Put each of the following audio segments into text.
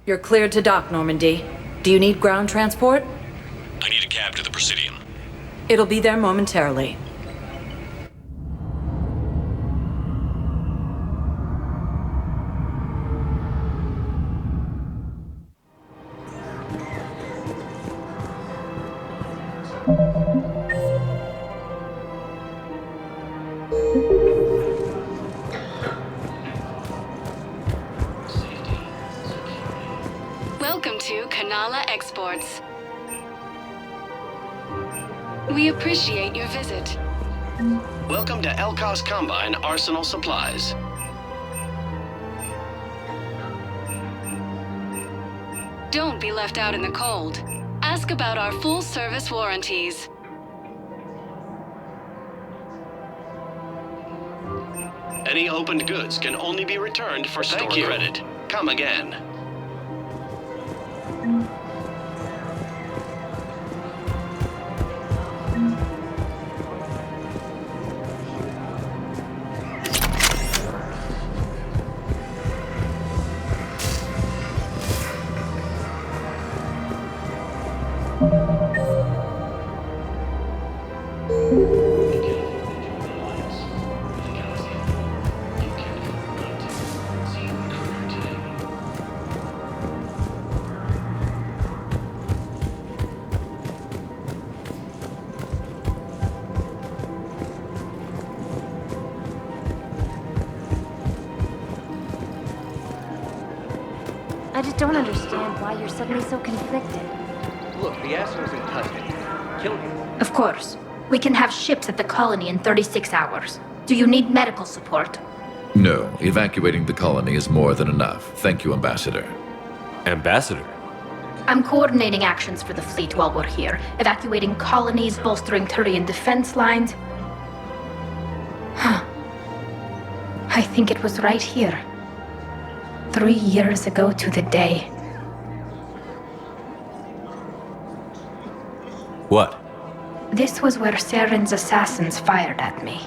You're cleared to dock, Normandy. Do you need ground transport? I need a cab to the Presidium. It'll be there momentarily. Welcome to Kanala Exports. We appreciate your visit. Welcome to Elkos Combine Arsenal Supplies. Don't be left out in the cold. Ask about our full-service warranties. Any opened goods can only be returned for store credit. Come again. I just don't understand why you're suddenly so conflicted. Look, the asshole's in custody. Kill him. Of course. We can have ships at the colony in 36 hours. Do you need medical support? No, evacuating the colony is more than enough. Thank you, Ambassador. Ambassador? I'm coordinating actions for the fleet while we're here, evacuating colonies, bolstering Turian defense lines. I think it was right here. 3 years ago to the day. What? This was where Saren's assassins fired at me.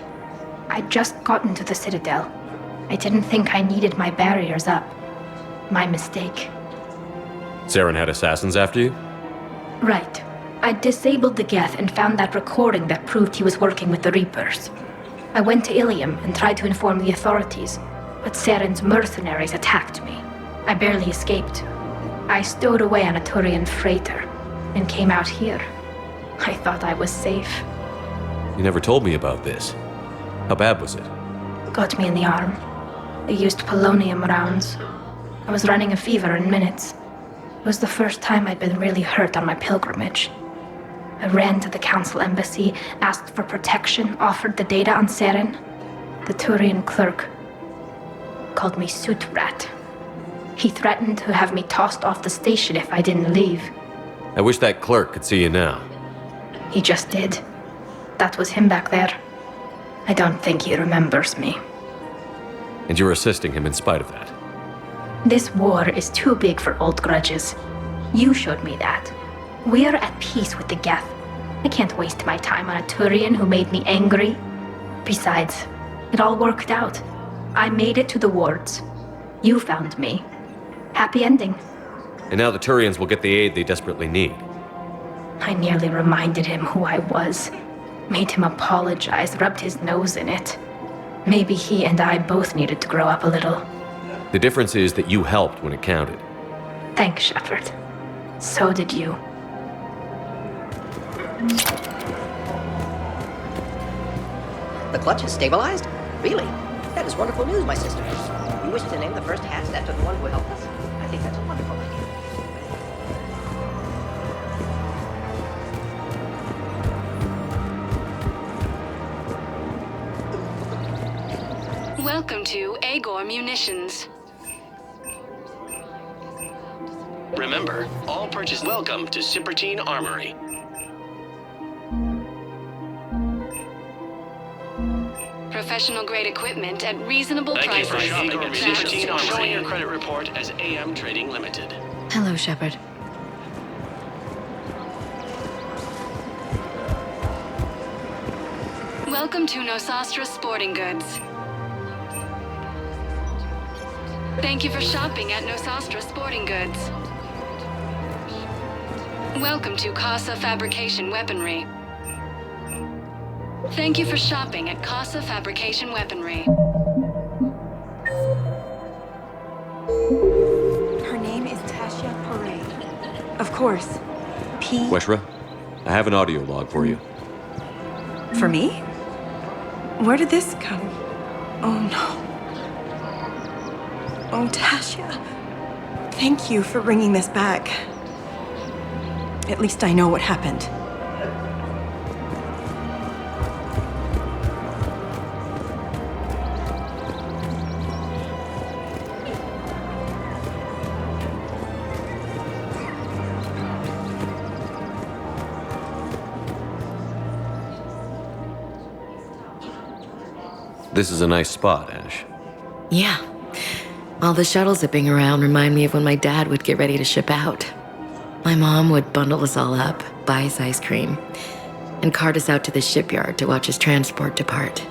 I'd just gotten to the Citadel. I didn't think I needed my barriers up. My mistake. Saren had assassins after you? Right. I disabled the Geth and found that recording that proved he was working with the Reapers. I went to Ilium and tried to inform the authorities, but Saren's mercenaries attacked me. I barely escaped. I stowed away on a Turian freighter and came out here. I thought I was safe. You never told me about this. How bad was it? Got me in the arm. They used polonium rounds. I was running a fever in minutes. It was the first time I'd been really hurt on my pilgrimage. I ran to the council embassy, asked for protection, offered the data on Saren. The Turian clerk called me Soot Rat. He threatened to have me tossed off the station if I didn't leave. I wish that clerk could see you now. He just did. That was him back there. I don't think he remembers me. And you're assisting him in spite of that. This war is too big for old grudges. You showed me that. We're at peace with the Geth. I can't waste my time on a Turian who made me angry. Besides, it all worked out. I made it to the wards. You found me. Happy ending. And now the Turians will get the aid they desperately need. I nearly reminded him who I was. Made him apologize, rubbed his nose in it. Maybe he and I both needed to grow up a little. The difference is that you helped when it counted. Thanks, Shepard. So did you. The clutch is stabilized? Really? That is wonderful news, my sister. You wish to name the first hatch after the one who helped us? I think that's a wonderful idea. Welcome to Agor Munitions. Remember, all purchase welcome to Cipertine Armory. Professional-grade equipment at reasonable Thank prices. you for shopping at Cipertine Armory. Showing your credit report as AM Trading Limited. Hello, Shepard. Welcome to Nosastra Sporting Goods. Thank you for shopping at Nosastra Sporting Goods. Welcome to Casa Fabrication Weaponry. Thank you for shopping at Casa Fabrication Weaponry. Her name is Tasha Parade. Of course. P. Weshra, I have an audio log for you. For me? Where did this come? Oh no. Oh, Tasha. Thank you for bringing this back. At least I know what happened. This is a nice spot, Ash. Yeah. All the shuttle zipping around remind me of when my dad would get ready to ship out. My mom would bundle us all up, buy us ice cream, and cart us out to the shipyard to watch his transport depart.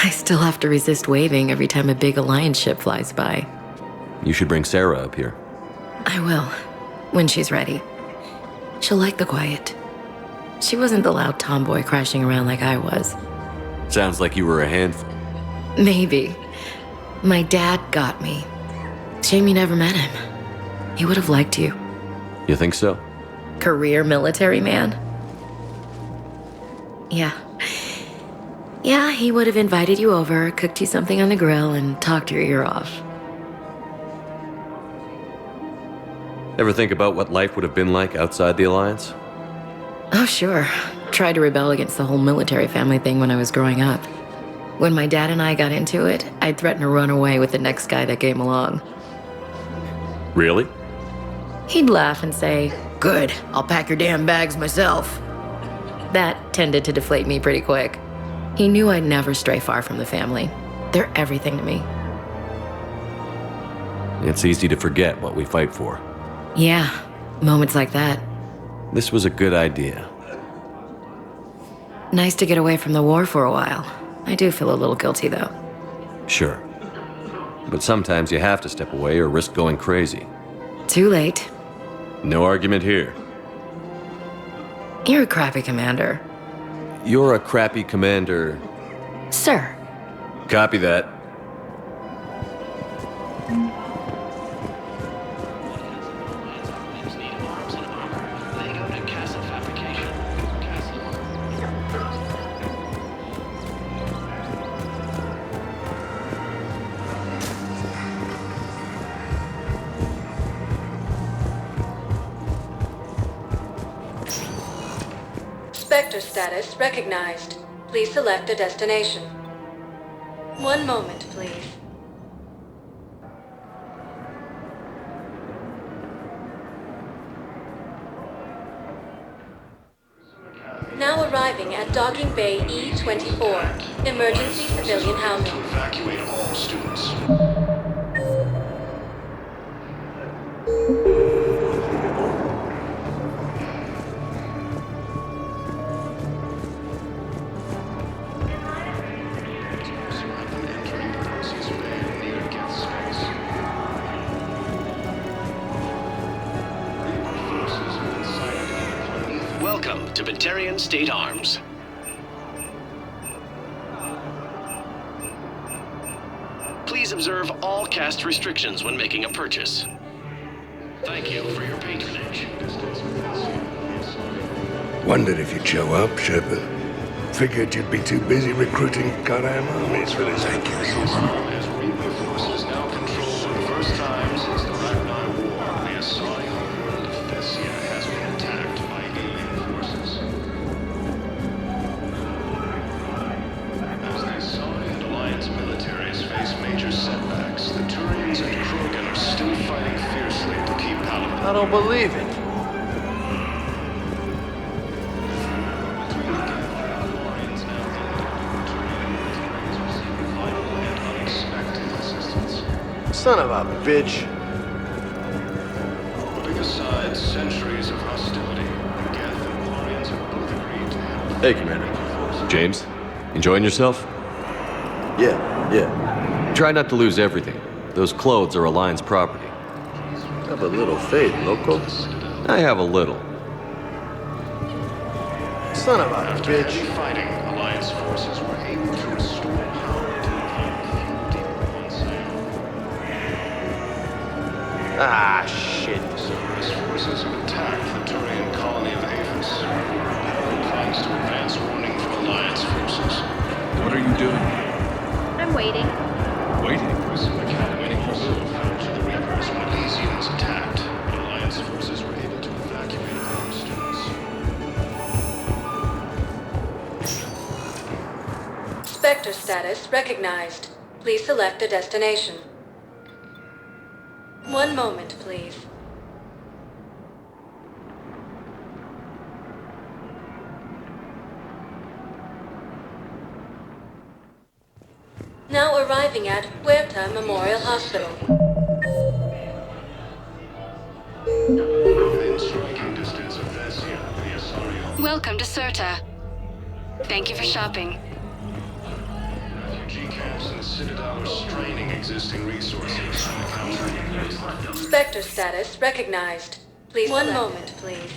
I still have to resist waving every time a big Alliance ship flies by. You should bring Sarah up here. I will, when she's ready. She'll like the quiet. She wasn't the loud tomboy crashing around like I was. Sounds like you were a handful. Maybe. My dad got me. Shame you never met him. He would have liked you. You think so? Career military man? Yeah. Yeah, he would have invited you over, cooked you something on the grill, and talked your ear off. Ever think about what life would have been like outside the Alliance? Oh, sure. Tried to rebel against the whole military family thing when I was growing up. When my dad and I got into it, I'd threaten to run away with the next guy that came along. Really? He'd laugh and say, "Good, I'll pack your damn bags myself." That tended to deflate me pretty quick. He knew I'd never stray far from the family. They're everything to me. It's easy to forget what we fight for. Yeah, moments like that. This was a good idea. Nice to get away from the war for a while. I do feel a little guilty, though. Sure. But sometimes you have to step away or risk going crazy. Too late. No argument here. You're a crappy commander. You're a crappy commander. Sir. Copy that. Spectre status recognized. Please select a destination. One moment, please. Now arriving at Docking Bay E-24, emergency civilian housing. Evacuate all students. Welcome to Batarian State Arms. Please observe all caste restrictions when making a purchase. Thank you for your patronage. Wondered if you'd show up, Shepard. Figured you'd be too busy recruiting goddamn armies for this. Thank you. As Reaper forces now control for the first time since the Ragnar War, the Asari homeworld of Thessia has been attacked by alien forces. As the Asari and Alliance militaries face major setbacks, the Turians and Krogan are still fighting fiercely to keep Paladin. I don't believe it. Son of a bitch. Putting aside centuries of hostility, Geth and Valorians have both agreed to help. Hey, Commander. James, enjoying yourself? Yeah. Try not to lose everything. Those clothes are Alliance property. Have a little faith, loco. I have a little. Son of a After bitch. heavy fighting, Alliance forces were able to restore power to the battlefield deep on sale. Ah, shit. Cerberus forces have attacked the Turian colony of Aphis. Paragon plans to advance warning from Alliance forces. What are you doing? I'm waiting. Waiting. Prison Academy also captured the Reapers when Elysium was attacked. Alliance forces were able to evacuate all the students. Spectre status recognized. Please select a destination. One moment, please. Now arriving at Huerta Memorial Hospital. Within striking distance of Vesia, the Asari Welcome to Cirta. Thank you for shopping. refugee camps in the Citadel are straining existing resources and countering. Spectre status recognized. Please. One moment, please.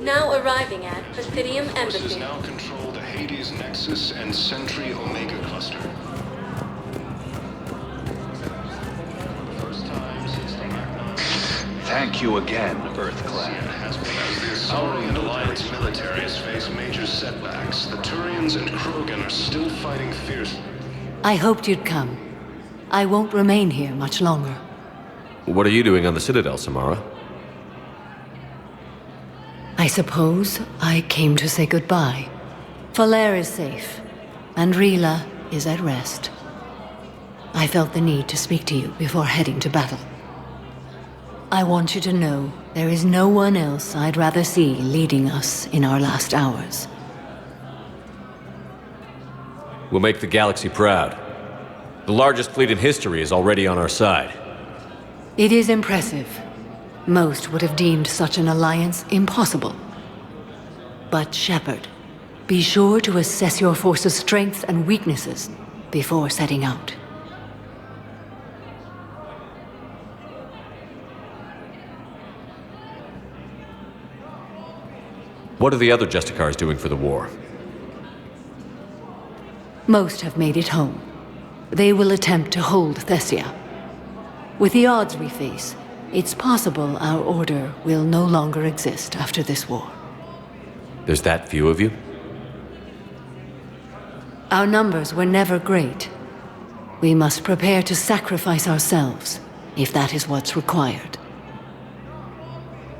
Now arriving at Presidium Forces Embassy. now control the Hades Nexus and Sentry Omega cluster. For the first time since the Ragnar Thank you again, EarthClan. has been as the Asari and Alliance militaries face major setbacks. The Turians and Krogan are still fighting fiercely. I hoped you'd come. I won't remain here much longer. What are you doing on the Citadel, Samara? I suppose I came to say goodbye. Falair is safe, and Rila is at rest. I felt the need to speak to you before heading to battle. I want you to know there is no one else I'd rather see leading us in our last hours. We'll make the galaxy proud. The largest fleet in history is already on our side. It is impressive. Most would have deemed such an alliance impossible. But Shepard, be sure to assess your force's strengths and weaknesses before setting out. What are the other Justicars doing for the war? Most have made it home. They will attempt to hold Thessia. With the odds we face, it's possible our order will no longer exist after this war. There's that few of you? Our numbers were never great. We must prepare to sacrifice ourselves, if that is what's required.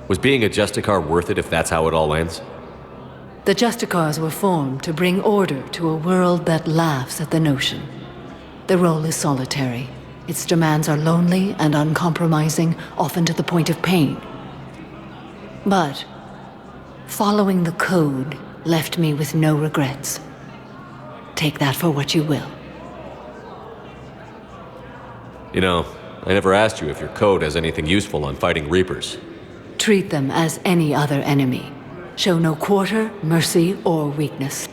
Was being a Justicar worth it if that's how it all ends? The Justicars were formed to bring order to a world that laughs at the notion. The role is solitary. Its demands are lonely and uncompromising, often to the point of pain. But following the code left me with no regrets. Take that for what you will. You know, I never asked you if your code has anything useful on fighting Reapers. Treat them as any other enemy. Show no quarter, mercy, or weakness.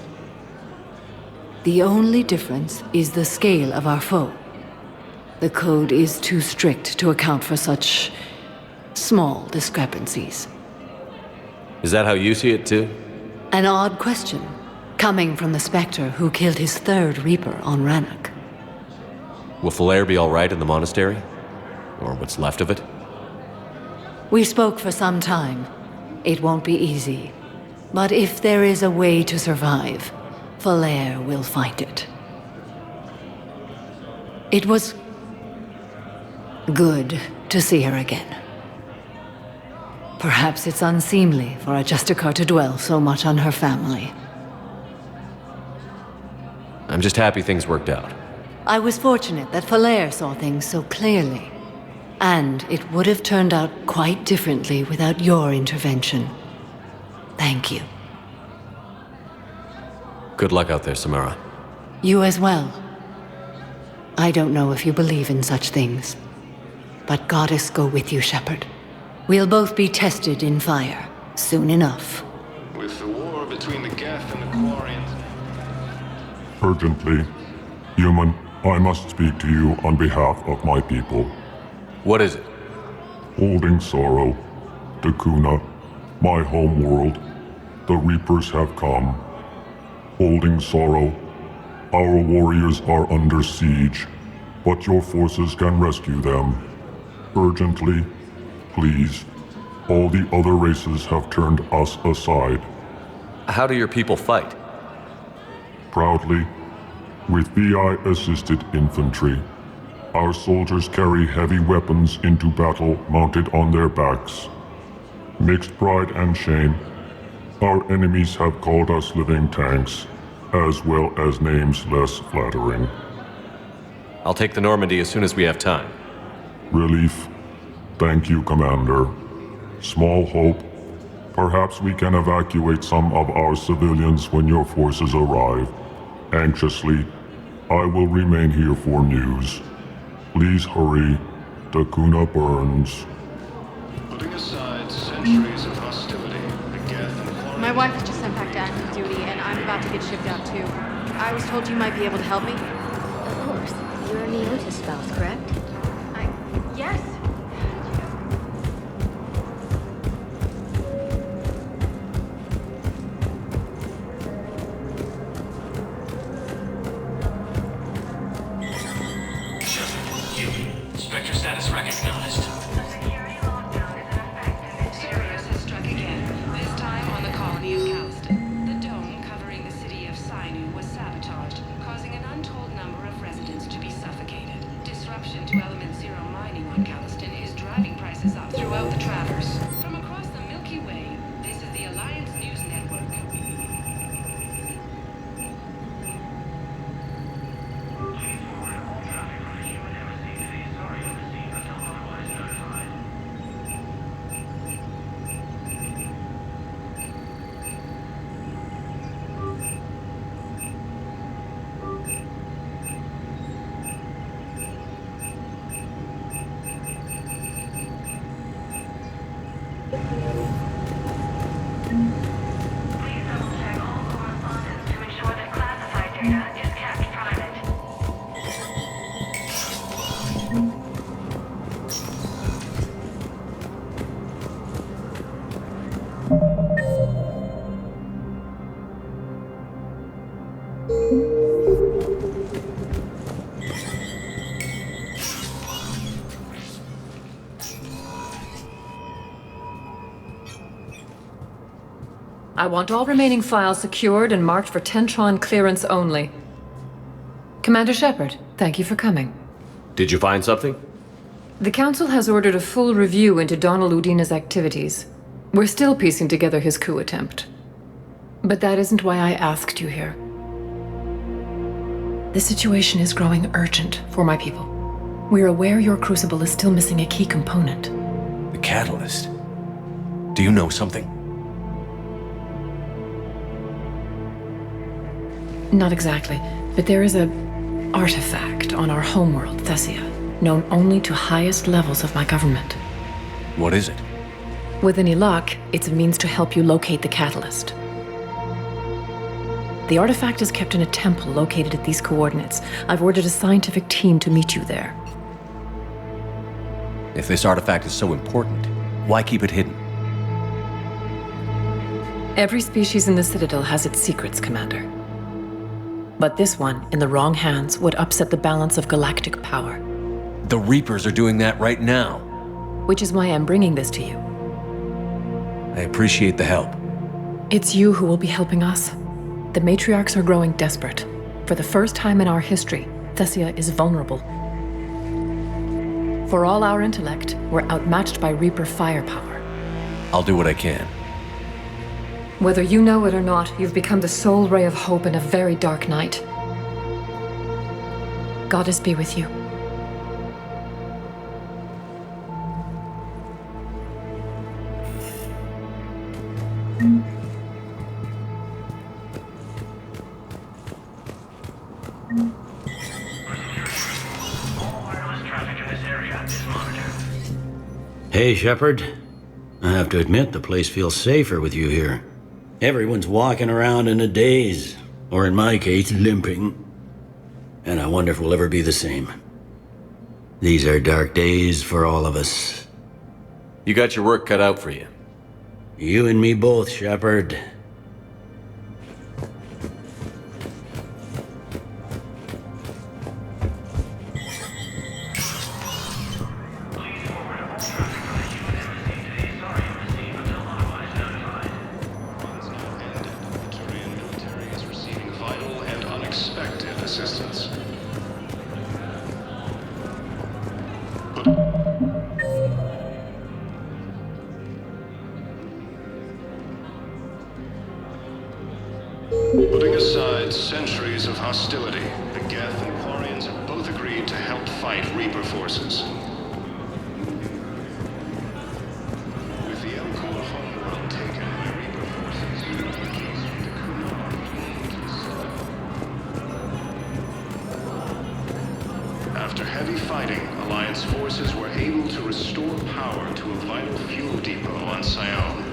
The only difference is the scale of our foe. The code is too strict to account for such small discrepancies. Is that how you see it too? An odd question, coming from the Spectre who killed his third Reaper on Rannoch. Will Falair be alright in the monastery? Or what's left of it? We spoke for some time. It won't be easy. But if there is a way to survive, Falair will find it. It was good to see her again. Perhaps it's unseemly for a Justicar to dwell so much on her family. I'm just happy things worked out. I was fortunate that Falair saw things so clearly. And it would have turned out quite differently without your intervention. Thank you. Good luck out there, Samara. You as well. I don't know if you believe in such things, but Goddess go with you, Shepard. We'll both be tested in fire, soon enough. With the war between the Geth and the Quarians... Urgently. Human, I must speak to you on behalf of my people. What is it? Holding sorrow. Dakuna, my home world. The Reapers have come. Holding sorrow. Our warriors are under siege, but your forces can rescue them. Urgently, please. All the other races have turned us aside. How do your people fight? Proudly, with VI-assisted infantry. Our soldiers carry heavy weapons into battle mounted on their backs. Mixed pride and shame, our enemies have called us living tanks, as well as names less flattering. I'll take the Normandy as soon as we have time. Relief. Thank you, Commander. Small hope. Perhaps we can evacuate some of our civilians when your forces arrive. Anxiously, I will remain here for news. Please hurry. Dakuna burns. Putting aside centuries of hostility, the Geth and the Quarians... My wife was just sent back to active duty, and I'm about to get shipped out too. I was told you might be able to help me. Of course. You're Neota's spouse, correct? Yes. Spectre status recognized. Sirius has struck again, this time on the colony of Calliston. The dome covering the city of Sinu was sabotaged, causing an untold number of residents to be suffocated. Disruption to Element Zero mining on Calliston is driving prices up throughout the Traverse. From across the Milky Way, this is the Alliance News Network. I want all remaining files secured and marked for Tentron clearance only. Commander Shepard, thank you for coming. Did you find something? The Council has ordered a full review into Donald Udina's activities. We're still piecing together his coup attempt. But that isn't why I asked you here. The situation is growing urgent for my people. We're aware your crucible is still missing a key component. The catalyst. Do you know something? Not exactly, but there is a artifact on our homeworld, Thessia, known only to highest levels of my government. What is it? With any luck, it's a means to help you locate the catalyst. The artifact is kept in a temple located at these coordinates. I've ordered a scientific team to meet you there. If this artifact is so important, why keep it hidden? Every species in the Citadel has its secrets, Commander. But this one, in the wrong hands, would upset the balance of galactic power. The Reapers are doing that right now. Which is why I'm bringing this to you. I appreciate the help. It's you who will be helping us. The matriarchs are growing desperate. For the first time in our history, Thessia is vulnerable. For all our intellect, we're outmatched by Reaper firepower. I'll do what I can. Whether you know it or not, you've become the sole ray of hope in a very dark night. Goddess be with you. All wireless traffic in this area Hey, Shepard. I have to admit, the place feels safer with you here. Everyone's walking around in a daze, or in my case, limping. And I wonder if we'll ever be the same. These are dark days for all of us. You got your work cut out for you. You and me both, Shepard. Assistance. Putting aside centuries of hostility, the Geth and Quarians have both agreed to help fight Reaper forces. With the Elcor homeworld taken by Reaper forces, after heavy fighting, Alliance forces were able to restore power to a vital fuel depot on Sion.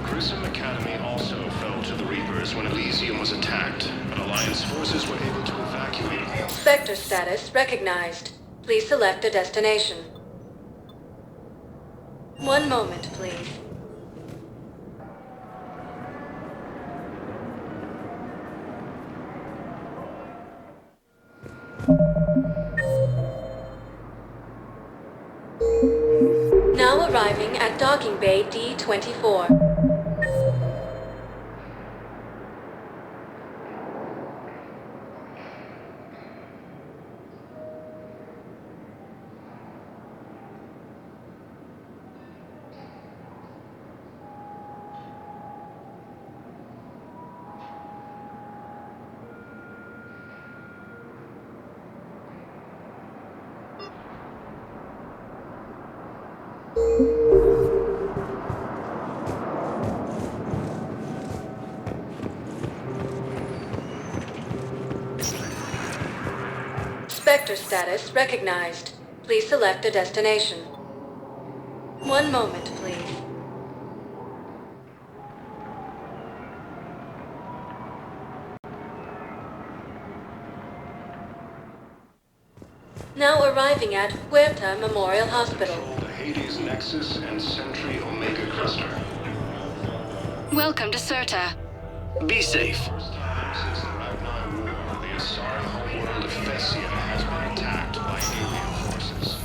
Grissom Academy also fell to the Reapers when Elysium was attacked, but Alliance forces were able to evacuate. Spectre status recognized. Please select a destination. One moment, please. Now arriving at Docking Bay D-24. Spectre status recognized. Please select a destination. One moment, please. Now arriving at Huerta Memorial Hospital. The Hades Nexus and Sentry Omega Cluster. Welcome to Serta. Be safe. First time since the Ragnar War, the Asari homeworld of Thessia has been attacked by alien forces.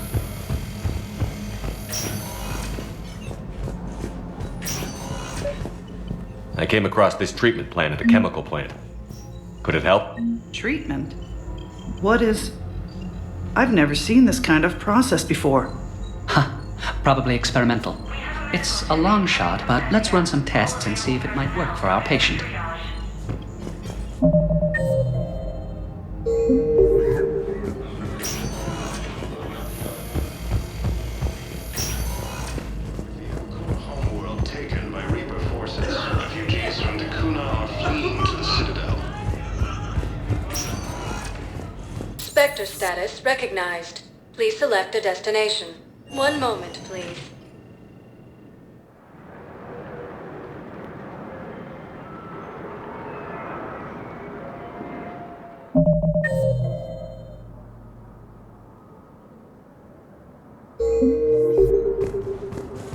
I came across this treatment plant at a chemical plant. Could it help? Treatment? What is... I've never seen this kind of process before. Probably experimental. It's a long shot, but let's run some tests and see if it might work for our patient. Homeworld taken by Reaper forces. Refugees from Dakuna are fleeing to the Citadel. Spectre status recognized. Please select a destination. One moment, please.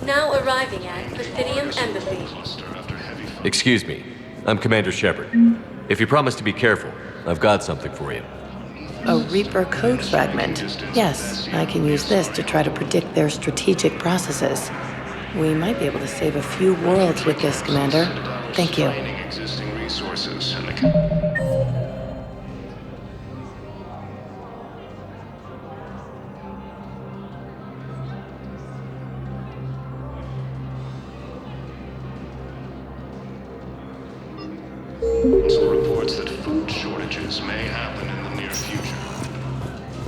Now arriving at Presidium Embassy. Excuse me. I'm Commander Shepard. If you promise to be careful, I've got something for you. A Reaper code fragment. Yes, I can use this to try to predict their strategic processes. We might be able to save a few worlds with this, Commander. Thank you. Existing resources and Council reports that food shortages may happen in the near future.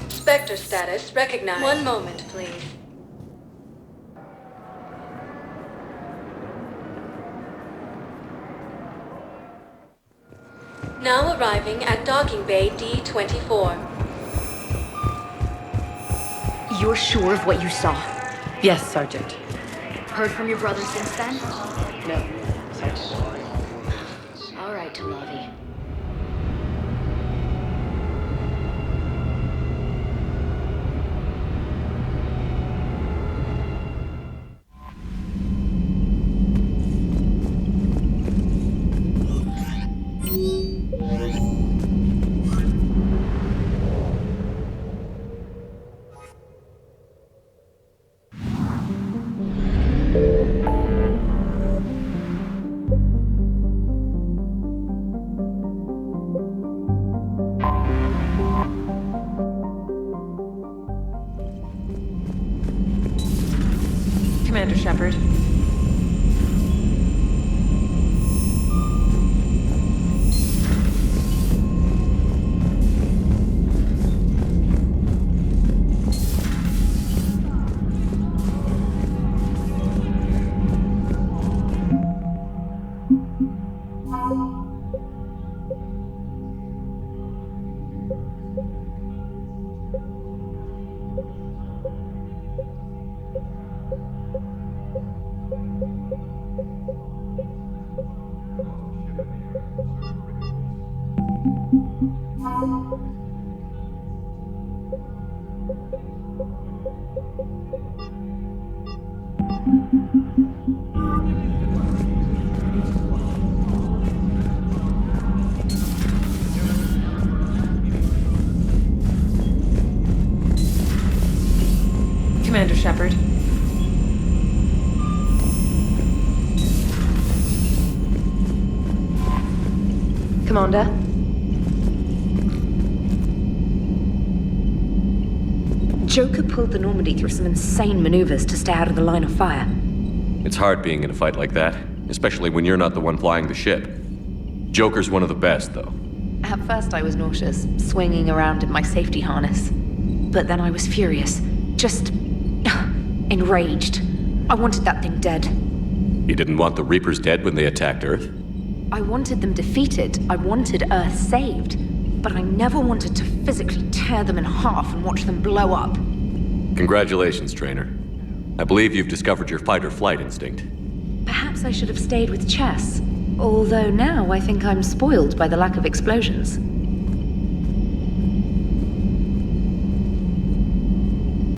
Spectre status recognized. One moment, please. Now arriving at Docking Bay D-24. You're sure of what you saw? Yes, Sergeant. Heard from your brother since then? No, Sergeant. All right, Talavi. Commander Shepard. Commander Shepard. Commander? Joker pulled the Normandy through some insane maneuvers to stay out of the line of fire. It's hard being in a fight like that, especially when you're not the one flying the ship. Joker's one of the best, though. At first I was nauseous, swinging around in my safety harness. But then I was furious. Just... enraged. I wanted that thing dead. You didn't want the Reapers dead when they attacked Earth? I wanted them defeated. I wanted Earth saved. But I never wanted to physically tear them in half and watch them blow up. Congratulations, Trainer. I believe you've discovered your fight-or-flight instinct. Perhaps I should have stayed with chess. Although now I think I'm spoiled by the lack of explosions.